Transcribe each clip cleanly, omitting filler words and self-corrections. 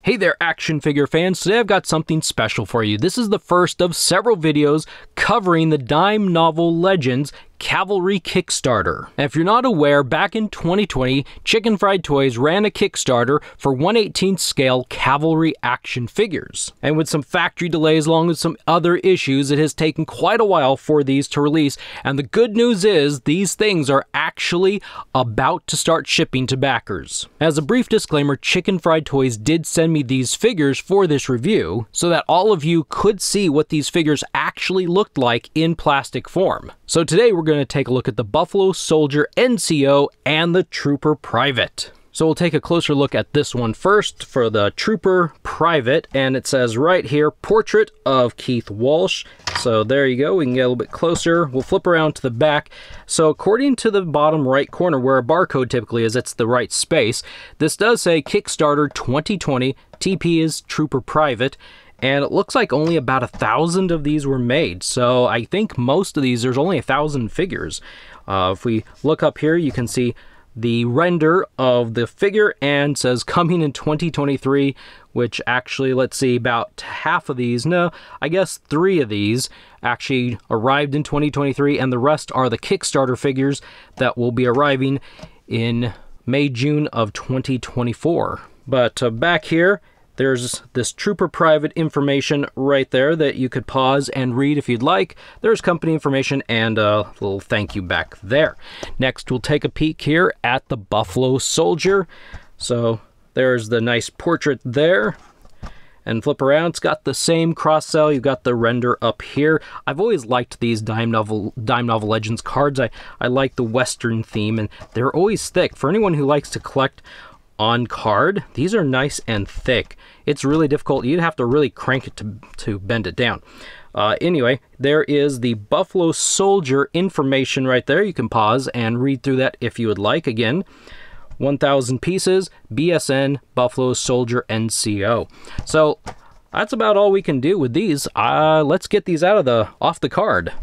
Hey there, action figure fans. Today I've got something special for you. This is the first of several videos covering the dime novel Legends Cavalry Kickstarter. And if you're not aware, back in 2020, Chicken Fried Toys ran a Kickstarter for 1/18 scale Cavalry action figures. And with some factory delays along with some other issues, it has taken quite a while for these to release. And the good news is these things are actually about to start shipping to backers. As a brief disclaimer, Chicken Fried Toys did send me these figures for this review so that all of you could see what these figures actually looked like in plastic form. So today we're going to take a look at the Buffalo Soldier NCO and the Trooper Private. So we'll take a closer look at this one first for the Trooper Private, and it says right here, Portrait of Keith Walsh. So there you go, we can get a little bit closer. We'll flip around to the back. So according to the bottom right corner where a barcode typically is, it's the right space. This does say Kickstarter 2020, TP is Trooper Private. And it looks like only about 1,000 of these were made. So I think most of these, there's only 1,000 figures. If we look up here, you can see the render of the figure and says coming in 2023, which actually, let's see, about half of these, no, I guess 3 of these actually arrived in 2023, and the rest are the Kickstarter figures that will be arriving in May, June of 2024. But back here, there's this Trooper Private information right there that you could pause and read if you'd like. There's company information and a little thank you back there. Next, we'll take a peek here at the Buffalo Soldier. So there's the nice portrait there. And flip around, it's got the same cross-sell. You've got the render up here. I've always liked these Dime Novel Legends cards. I like the Western theme, and they're always thick. For anyone who likes to collect on card, these are nice and thick. It's really difficult. You'd have to really crank it to bend it down. Anyway, there is the Buffalo Soldier information right there. You can pause and read through that if you would like. Again, 1,000 pieces, BSN, Buffalo Soldier NCO. So that's about all we can do with these. Let's get these off the card.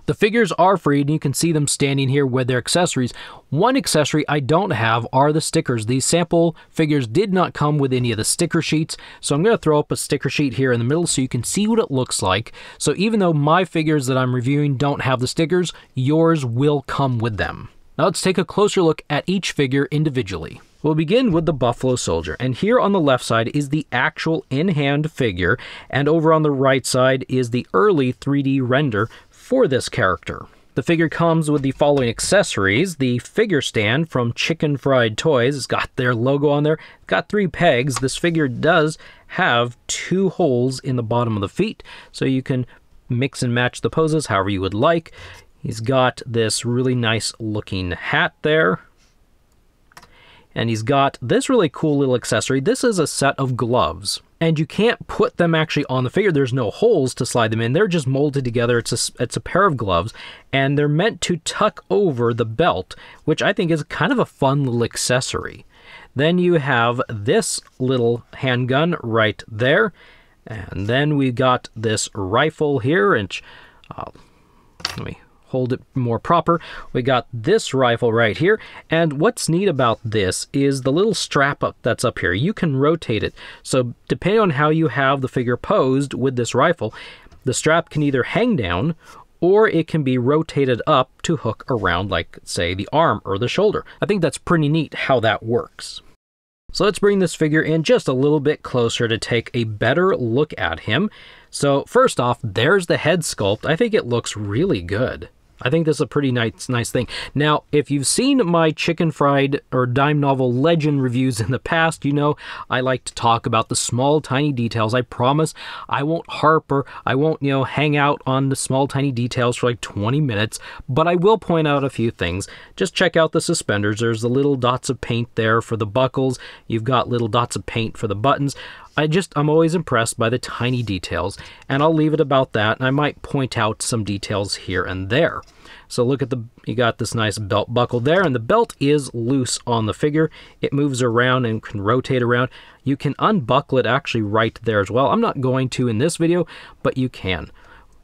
The figures are free, and you can see them standing here with their accessories. One accessory I don't have are the stickers. These sample figures did not come with any of the sticker sheets, so I'm going to throw up a sticker sheet here in the middle so you can see what it looks like. So even though my figures that I'm reviewing don't have the stickers, yours will come with them. Now let's take a closer look at each figure individually. We'll begin with the Buffalo Soldier, and here on the left side is the actual in-hand figure, and over on the right side is the early 3D render for this character. The figure comes with the following accessories: the figure stand from Chicken Fried Toys. It's got their logo on there. It's got 3 pegs. This figure does have 2 holes in the bottom of the feet, so you can mix and match the poses however you would like. He's got this really nice looking hat there. And he's got this really cool little accessory. This is a set of gloves, and you can't put them actually on the figure. There's no holes to slide them in. They're just molded together. It's a pair of gloves, and they're meant to tuck over the belt, which I think is kind of a fun little accessory. Then you have this little handgun right there, and then we got this rifle here, and let me hold it more proper. We got this rifle right here, and what's neat about this is the little strap up that's up here. You can rotate it, so depending on how you have the figure posed with this rifle, the strap can either hang down or it can be rotated up to hook around, like say the arm or the shoulder. I think that's pretty neat how that works. So let's bring this figure in just a little bit closer to take a better look at him. So first off, there's the head sculpt. I think it looks really good. I think this is a pretty nice thing. Now, if you've seen my Chicken Fried or Dime Novel Legend reviews in the past, you know I like to talk about the small, tiny details. I promise I won't harp or I won't, hang out on the small, tiny details for like 20 minutes, but I will point out a few things. Just check out the suspenders. There's the little dots of paint there for the buckles. You've got little dots of paint for the buttons. I'm always impressed by the tiny details, and I'll leave it about that, and I might point out some details here and there. So look at you got this nice belt buckle there, and the belt is loose on the figure. It moves around and can rotate around. You can unbuckle it actually right there as well. I'm not going to in this video, but you can.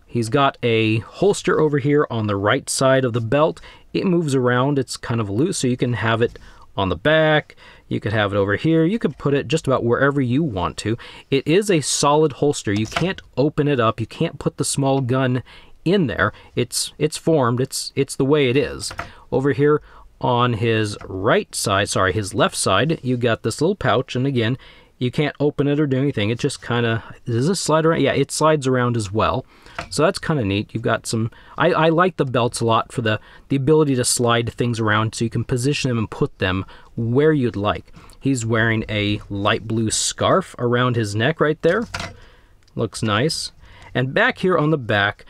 He's got a holster over here on the right side of the belt. It moves around. It's kind of loose, so you can have it on the back. You could have it over here. You could put it just about wherever you want to. It is a solid holster. You can't open it up. You can't put the small gun in there. It's formed. It's the way it is. Over here on his right side, sorry, his left side, you got this little pouch, and again, you can't open it or do anything. It just kind of, does this slide around? Yeah, it slides around as well. So that's kind of neat. You've got some, I like the belts a lot for the ability to slide things around so you can position them and put them where you'd like. He's wearing a light blue scarf around his neck right there. Looks nice. And back here on the back,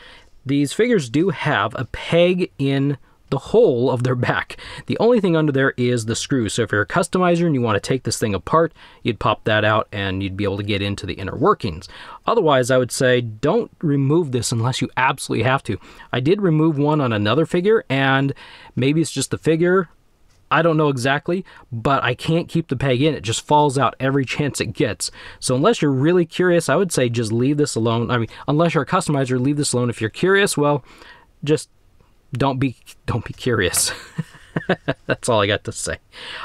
these figures do have a peg in the whole of their back. The only thing under there is the screw. So if you're a customizer and you want to take this thing apart, you'd pop that out and you'd be able to get into the inner workings. Otherwise, I would say don't remove this unless you absolutely have to. I did remove one on another figure, and maybe it's just the figure. I don't know exactly, but I can't keep the peg in. It just falls out every chance it gets. So unless you're really curious, I would say just leave this alone. I mean, unless you're a customizer, leave this alone. If you're curious, well, just don't be curious. That's all I got to say.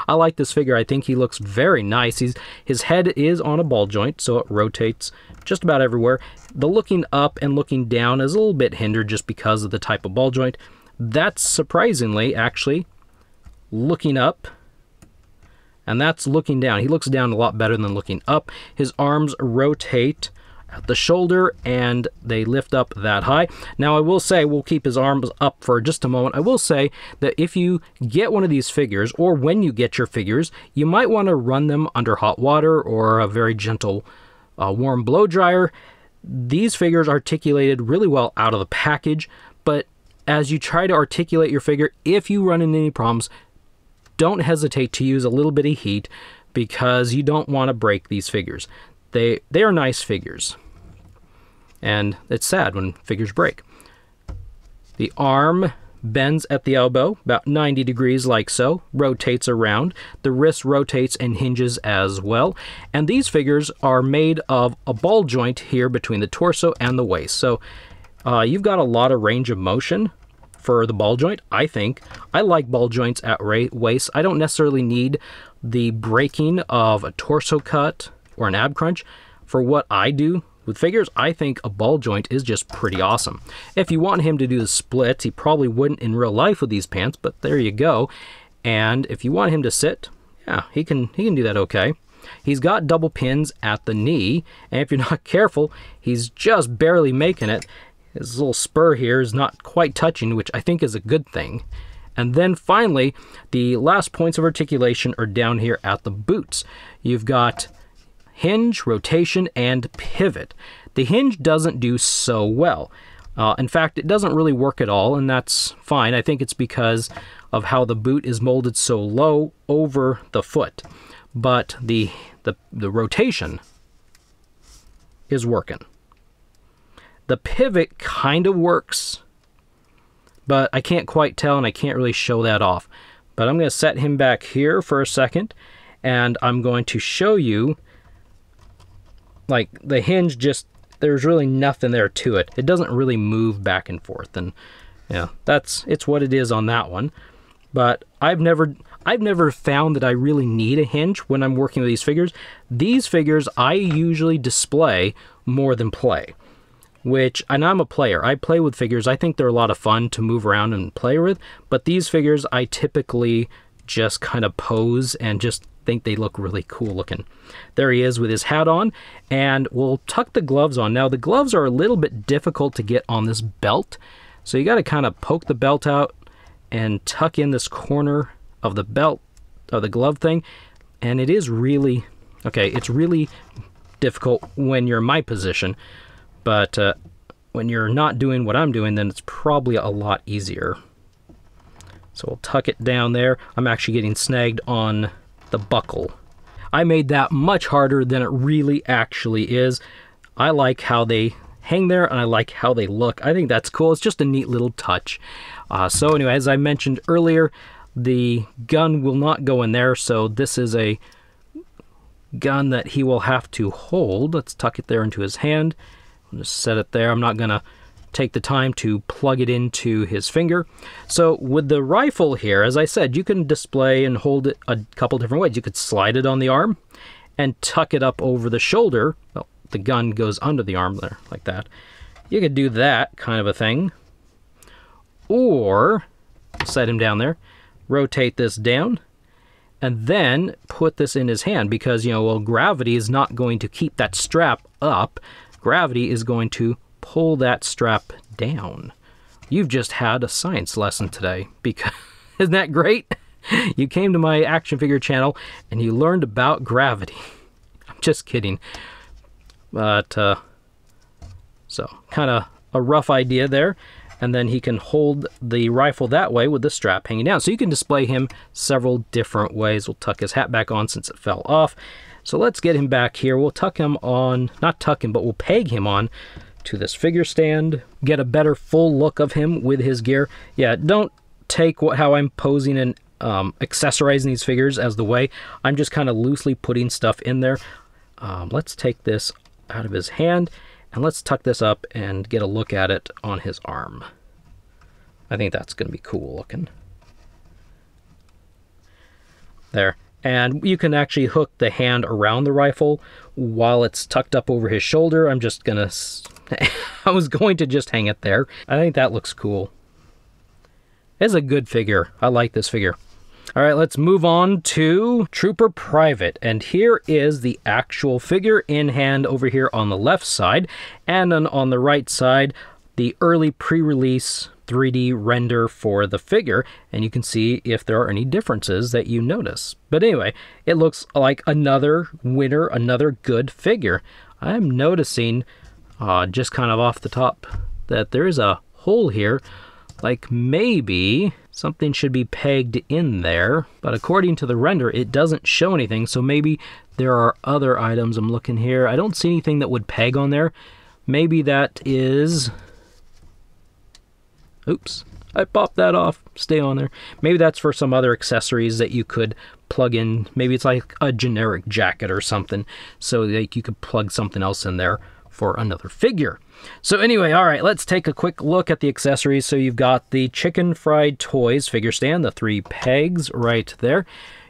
I like this figure. I think he looks very nice. His head is on a ball joint, so it rotates just about everywhere. The looking up and looking down is a little bit hindered just because of the type of ball joint. That's surprisingly, actually, looking up, and that's looking down. He looks down a lot better than looking up. His arms rotate at the shoulder and they lift up that high. Now I will say, we'll keep his arms up for just a moment. I will say that if you get one of these figures, or when you get your figures, you might want to run them under hot water or a very gentle warm blow dryer. These figures articulated really well out of the package, but as you try to articulate your figure, if you run into any problems, don't hesitate to use a little bit of heat, because you don't want to break these figures. They are nice figures, and it's sad when figures break. The arm bends at the elbow, about 90 degrees like so, rotates around. The wrist rotates and hinges as well. And these figures are made of a ball joint here between the torso and the waist. So you've got a lot of range of motion for the ball joint, I think. I like ball joints at waist. I don't necessarily need the breaking of a torso cut or an ab crunch. For what I do with figures, I think a ball joint is just pretty awesome. If you want him to do the splits, he probably wouldn't in real life with these pants, but there you go. And if you want him to sit, yeah, he can do that okay. He's got double pins at the knee, and if you're not careful, he's just barely making it. His little spur here is not quite touching, which I think is a good thing. And then finally, the last points of articulation are down here at the boots. You've got hinge, rotation, and pivot. The hinge doesn't do so well. In fact, it doesn't really work at all, and that's fine. I think it's because of how the boot is molded so low over the foot. But the rotation is working. The pivot kind of works, but I can't quite tell, and I can't really show that off. But I'm going to set him back here for a second, and I'm going to show you, like, the hinge just, there's really nothing there to it. It doesn't really move back and forth, and yeah, it's what it is on that one. But I've never found that I really need a hinge when I'm working with these figures. These figures I usually display more than play. And I'm a player. I play with figures. I think they're a lot of fun to move around and play with, but these figures I typically just kind of pose and just think they look really cool looking. There he is with his hat on, and we'll tuck the gloves on. Now the gloves are a little bit difficult to get on this belt, so you got to kind of poke the belt out and tuck in this corner of the belt, of the glove thing, and it is really, okay, it's really difficult when you're in my position. But when you're not doing what I'm doing, then it's probably a lot easier. So we'll tuck it down there. I'm actually getting snagged on the buckle. I made that much harder than it really actually is. I like how they hang there, and I like how they look. I think that's cool. It's just a neat little touch. So anyway, as I mentioned earlier, the gun will not go in there, so this is a gun that he will have to hold. Let's tuck it there into his hand. Just set it there. I'm not going to take the time to plug it into his finger. So with the rifle here, as I said, you can display and hold it a couple different ways. You could slide it on the arm and tuck it up over the shoulder. Well, the gun goes under the arm there, like that. You could do that kind of a thing. Or set him down there, rotate this down, and then put this in his hand because, you know, well, gravity is not going to keep that strap up. Gravity is going to pull that strap down. You've just had a science lesson today. Because isn't that great? You came to my action figure channel and you learned about gravity. I'm just kidding. But, so, kind of a rough idea there. And then he can hold the rifle that way with the strap hanging down. So you can display him several different ways. We'll tuck his hat back on since it fell off. So let's get him back here. We'll tuck him on, not tuck him, but we'll peg him on to this figure stand. Get a better full look of him with his gear. Yeah, don't take how I'm posing and accessorizing these figures as the way. I'm just kind of loosely putting stuff in there. Let's take this out of his hand. And let's tuck this up and get a look at it on his arm. I think that's going to be cool looking. There. And you can actually hook the hand around the rifle while it's tucked up over his shoulder. I'm just going to... I was going to just hang it there. I think that looks cool. It's a good figure. I like this figure. All right, let's move on to Trooper Private. And here is the actual figure in hand over here on the left side. And then on the right side, the early pre-release 3D render for the figure. And you can see if there are any differences that you notice. But anyway, it looks like another winner, another good figure. I'm noticing, just kind of off the top, that there is a hole here. Like maybe something should be pegged in there, but according to the render, it doesn't show anything. So maybe there are other items. I'm looking here. I don't see anything that would peg on there. Maybe that is... Oops, I popped that off. Stay on there. Maybe that's for some other accessories that you could plug in. Maybe it's like a generic jacket or something. So like you could plug something else in there for another figure. So anyway, all right, let's take a quick look at the accessories. So you've got the Chicken Fried Toys figure stand, the 3 pegs right there.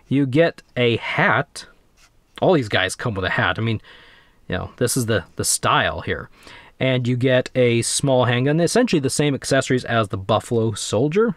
You get a hat. All these guys come with a hat. I mean, you know, this is the style here. And you get a small handgun, essentially the same accessories as the Buffalo Soldier.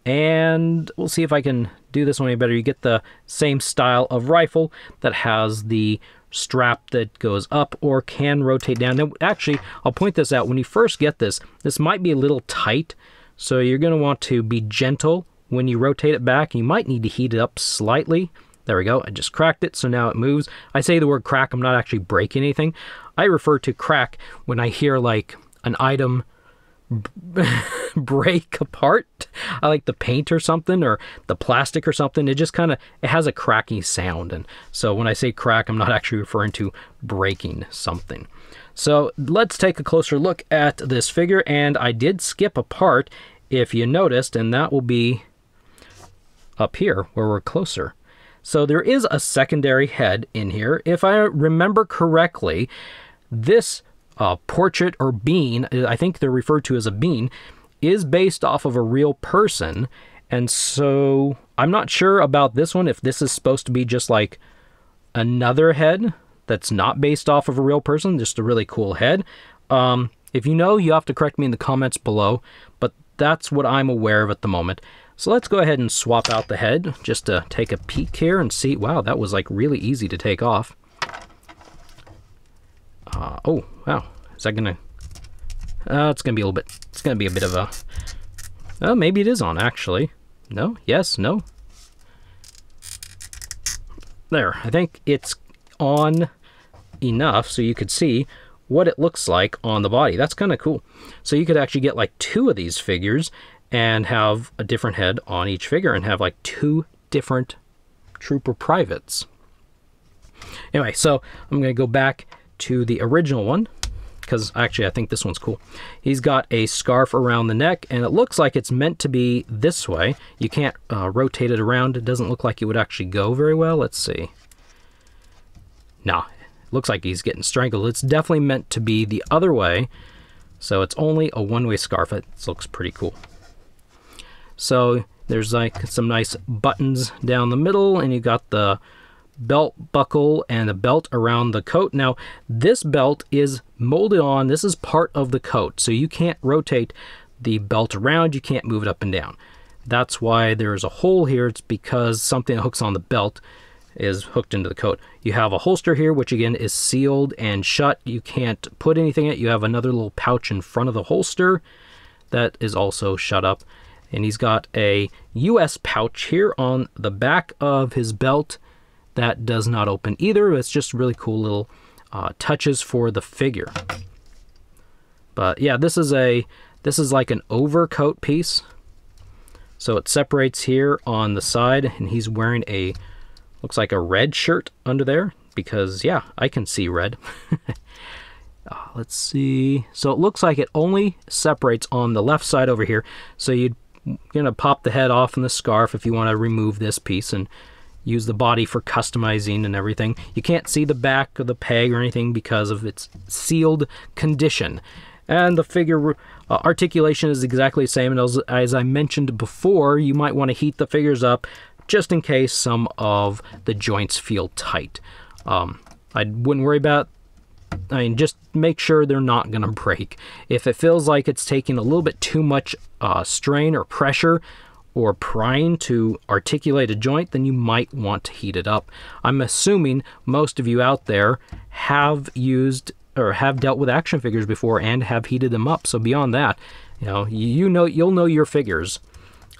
And we'll see if I can do this one any better. You get the same style of rifle that has the strap that goes up or can rotate down. Now, actually, I'll point this out. When you first get this, this might be a little tight, so you're going to want to be gentle when you rotate it back. You might need to heat it up slightly. There we go. I just cracked it, so now it moves. I say the word crack. I'm not actually breaking anything. I refer to crack when I hear like an item break apart. I like the paint or something, or the plastic or something. It just kind of, it has a cracky sound. And so when I say crack, I'm not actually referring to breaking something. So let's take a closer look at this figure. And I did skip a part, if you noticed, and that will be up here where we're closer. So there is a secondary head in here. If I remember correctly, this portrait or bean, I think they're referred to as a bean, is based off of a real person. And so I'm not sure about this one, if this is supposed to be just like another head that's not based off of a real person, just a really cool head. If you know, you have to correct me in the comments below, but that's what I'm aware of at the moment. So let's go ahead and swap out the head just to take a peek here and see. Wow, that was like really easy to take off. Oh, wow. Is that gonna... it's gonna be a little bit... It's gonna be a bit of a... Oh, maybe it is on, actually. No? Yes? No? There. I think it's on enough so you could see what it looks like on the body. That's kind of cool. So you could actually get like 2 of these figures and have a different head on each figure and have like 2 different Trooper Privates. Anyway, so I'm going to go back to the original one, because actually I think this one's cool. He's got a scarf around the neck, and it looks like it's meant to be this way. You can't rotate it around. It doesn't look like it would actually go very well. Let's see. No, it looks like he's getting strangled. It's definitely meant to be the other way. So it's only a one-way scarf. It looks pretty cool. So there's like some nice buttons down the middle, and you got the belt buckle and a belt around the coat. Now, this belt is molded on. This is part of the coat, so you can't rotate the belt around. You can't move it up and down. That's why there's a hole here. It's because something that hooks on the belt is hooked into the coat. You have a holster here, which again is sealed and shut. You can't put anything in it. You have another little pouch in front of the holster that is also shut up. And he's got a US pouch here on the back of his belt that does not open either. It's just really cool little touches for the figure. But yeah, this is like an overcoat piece. So it separates here on the side, and he's wearing looks like a red shirt under there, because yeah, I can see red. Let's see. So it looks like it only separates on the left side over here. So you're gonna pop the head off in the scarf if you want to remove this piece and use the body for customizing and everything. You can't see the back of the peg or anything because of its sealed condition. And the figure articulation is exactly the same. And as I mentioned before, you might want to heat the figures up just in case some of the joints feel tight. I wouldn't worry about, just make sure they're not going to break. If it feels like it's taking a little bit too much strain or pressure or prying to articulate a joint, then you might want to heat it up. I'm assuming most of you out there have used or have dealt with action figures before and have heated them up. So beyond that, you'll know your figures.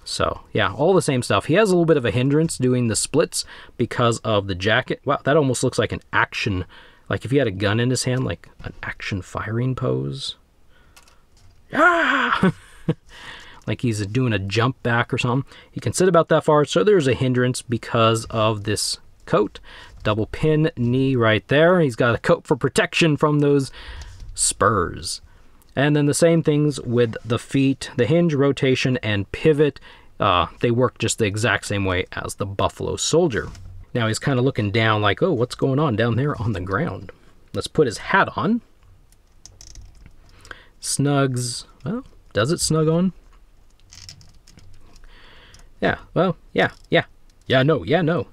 So yeah, all the same stuff. He has a little bit of a hindrance doing the splits because of the jacket. Wow, that almost looks like an action, like if he had a gun in his hand, like an action firing pose. Ah! Like he's doing a jump back or something. He can sit about that far, so there's a hindrance because of this coat. Double pin knee right there. He's got a coat for protection from those spurs. And then the same things with the feet, the hinge, rotation, and pivot. They work just the exact same way as the Buffalo Soldier. Now he's kind of looking down like, oh, what's going on down there on the ground? Let's put his hat on. Snugs. Well, does it snug on? Yeah, well, yeah, no.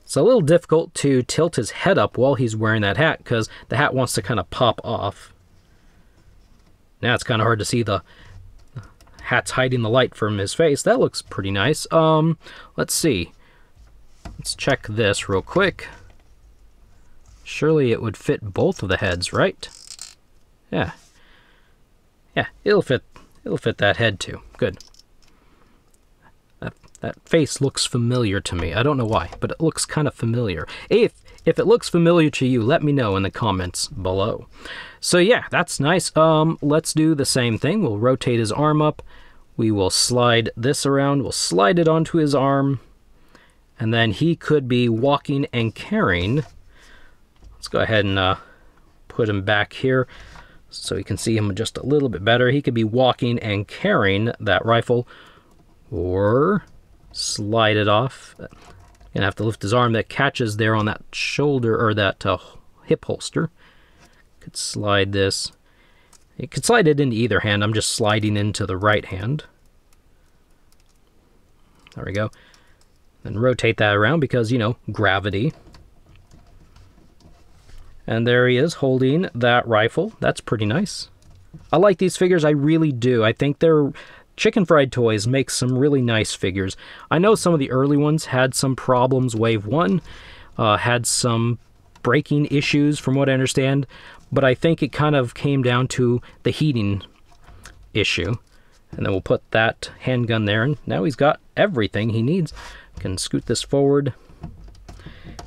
It's a little difficult to tilt his head up while he's wearing that hat because the hat wants to kind of pop off. Now it's kind of hard to see the hat's hiding the light from his face. That looks pretty nice. Let's see. Let's check this real quick. Surely it would fit both of the heads, right? Yeah. Yeah, it'll fit that head too. Good. That face looks familiar to me. I don't know why, but it looks kind of familiar. If it looks familiar to you, let me know in the comments below. So yeah, that's nice. Let's do the same thing. We'll rotate his arm up. We will slide this around. We'll slide it onto his arm. And then he could be walking and carrying. Let's go ahead and put him back here so you can see him just a little bit better. He could be walking and carrying that rifle, or slide it off. Gonna have to lift his arm that catches there on that shoulder or that hip holster. Could slide this. You could slide it into either hand. I'm just sliding into the right hand. There we go. Then rotate that around because, gravity. And there he is holding that rifle. That's pretty nice. I like these figures. I really do. I think they're Chicken Fried Toys makes some really nice figures. I know some of the early ones had some problems. Wave 1 had some breaking issues from what I understand, but I think it kind of came down to the heating issue. And then we'll put that handgun there, and now he's got everything he needs. Can scoot this forward,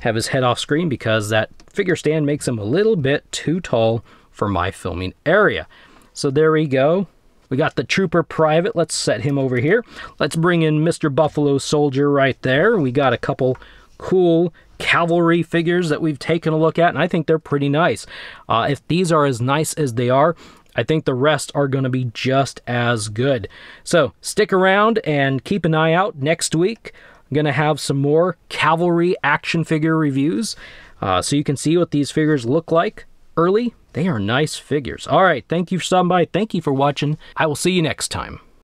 have his head off screen because that figure stand makes him a little bit too tall for my filming area. So there we go. We got the Trooper Private. Let's set him over here. Let's bring in Mr. Buffalo Soldier right there. We got a couple cool Cavalry figures that we've taken a look at, and I think they're pretty nice. If these are as nice as they are, I think the rest are going to be just as good. So stick around and keep an eye out. Next week, I'm going to have some more Cavalry action figure reviews so you can see what these figures look like early, they are nice figures. All right, thank you for stopping by. Thank you for watching. I will see you next time.